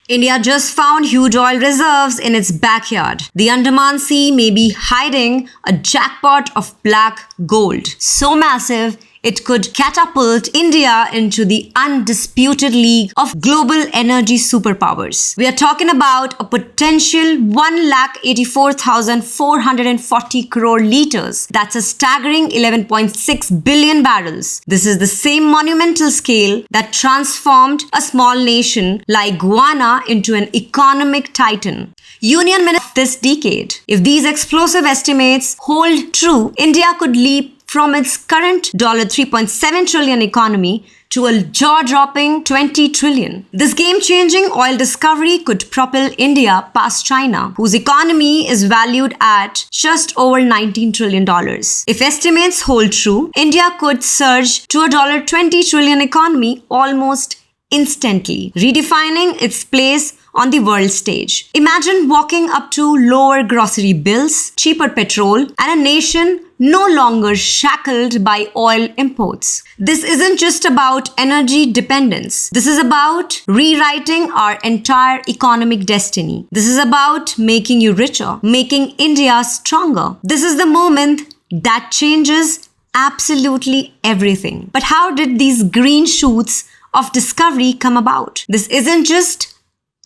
India just found huge oil reserves in its backyard. The Andaman Sea may be hiding a jackpot of black gold. So massive, it could catapult India into the undisputed league of global energy superpowers. We are talking about a potential 184,440 crore litres. That's a staggering 11.6 billion barrels. This is the same monumental scale that transformed a small nation like Guyana into an economic titan. Union Minister this decade. If these explosive estimates hold true, India could leap from its current $3.7 trillion economy to a jaw-dropping 20 trillion. This game-changing oil discovery could propel India past China, whose economy is valued at just over $19 trillion. If estimates hold true, India could surge to a $20 trillion economy almost instantly, redefining its place on the world stage. Imagine walking up to lower grocery bills, cheaper petrol, and a nation no longer shackled by oil imports. This isn't just about energy dependence. This is about rewriting our entire economic destiny. This is about making you richer, making India stronger. This is the moment that changes absolutely everything. But how did these green shoots of discovery come about? This isn't just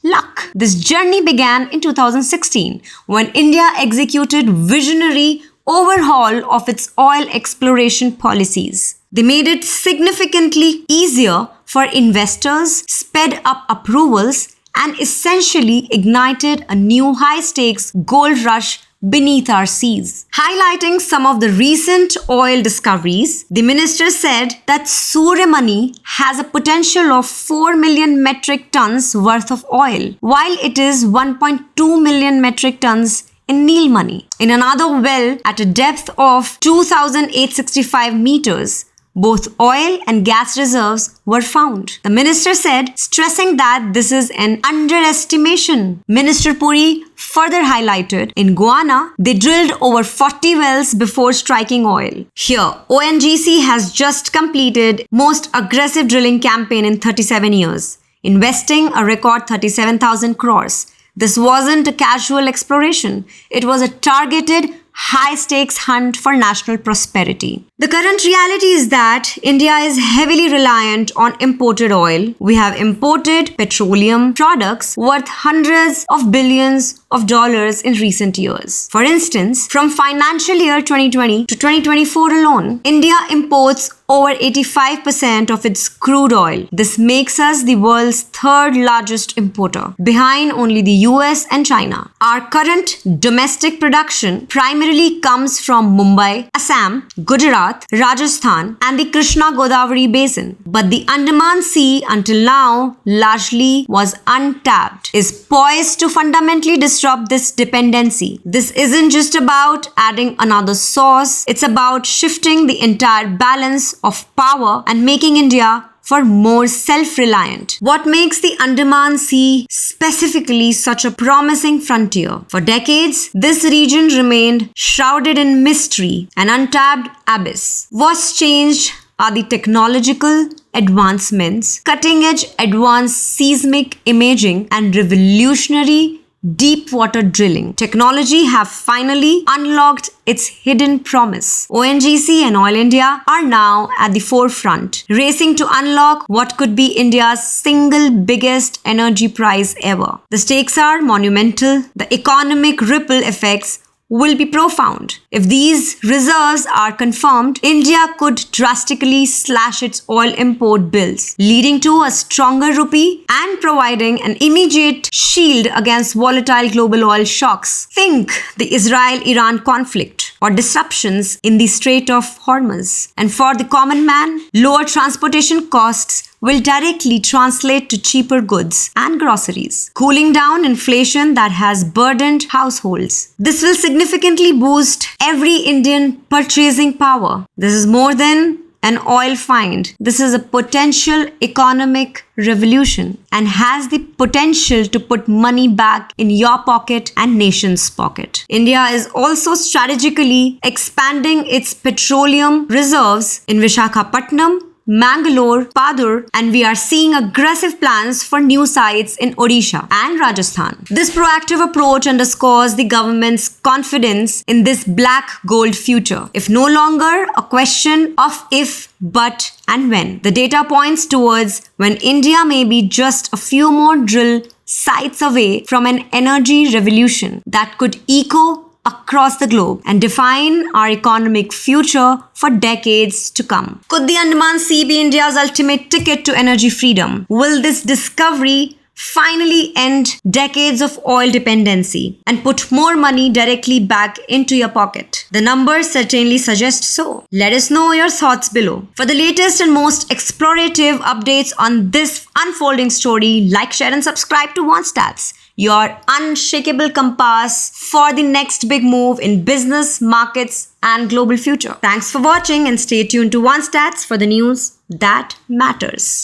luck. This journey began in 2016 when India executed visionary overhaul of its oil exploration policies. They made it significantly easier for investors, sped up approvals, and essentially ignited a new high-stakes gold rush beneath our seas. Highlighting some of the recent oil discoveries, the minister said that Suryamani has a potential of 4 million metric tons worth of oil, while it is 1.2 million metric tons in Neelmani. In another well at a depth of 2,865 meters, both oil and gas reserves were found. The minister said, stressing that this is an underestimation. Minister Puri further highlighted, in Guyana, they drilled over 40 wells before striking oil. Here, ONGC has just completed most aggressive drilling campaign in 37 years, investing a record 37,000 crores. This wasn't a casual exploration. It was a targeted, high-stakes hunt for national prosperity. The current reality is that India is heavily reliant on imported oil. We have imported petroleum products worth hundreds of billions of dollars in recent years. For instance, from financial year 2020 to 2024 alone, India imports over 85% of its crude oil. This makes us the world's third largest importer, behind only the US and China. Our current domestic production primarily comes from Mumbai, Assam, Gujarat, Rajasthan, and the Krishna-Godavari basin. But the Andaman Sea, until now, largely was untapped, is poised to fundamentally disrupt this dependency. This isn't just about adding another source, it's about shifting the entire balance of power and making India more self-reliant. What makes the Andaman Sea specifically such a promising frontier? For decades, this region remained shrouded in mystery, an untapped abyss. What's changed are the technological advancements, cutting-edge advanced seismic imaging, and revolutionary deep water drilling. Technology have finally unlocked its hidden promise. ONGC and Oil India are now at the forefront, racing to unlock what could be India's single biggest energy prize ever. The stakes are monumental. The economic ripple effects will be profound. If these reserves are confirmed, India could drastically slash its oil import bills, leading to a stronger rupee and providing an immediate shield against volatile global oil shocks. Think the Israel-Iran conflict or disruptions in the Strait of Hormuz. And for the common man, lower transportation costs will directly translate to cheaper goods and groceries, cooling down inflation that has burdened households. This will significantly boost every Indian purchasing power. This is more than an oil find. This is a potential economic revolution and has the potential to put money back in your pocket and nation's pocket. India is also strategically expanding its petroleum reserves in Visakhapatnam, Mangalore, Padur, and we are seeing aggressive plans for new sites in Odisha and Rajasthan. This proactive approach underscores the government's confidence in this black gold future. If no longer a question of if, but, and when. The data points towards when India may be just a few more drill sites away from an energy revolution that could echo across the globe and define our economic future for decades to come. Could the Andaman Sea be India's ultimate ticket to energy freedom? Will this discovery finally end decades of oil dependency and put more money directly back into your pocket? The numbers certainly suggest so. Let us know your thoughts below. For the latest and most explorative updates on this unfolding story, like, share and subscribe to Wantstats, your unshakable compass for the next big move in business, markets and global future. Thanks for watching and stay tuned to Wantstats for the news that matters.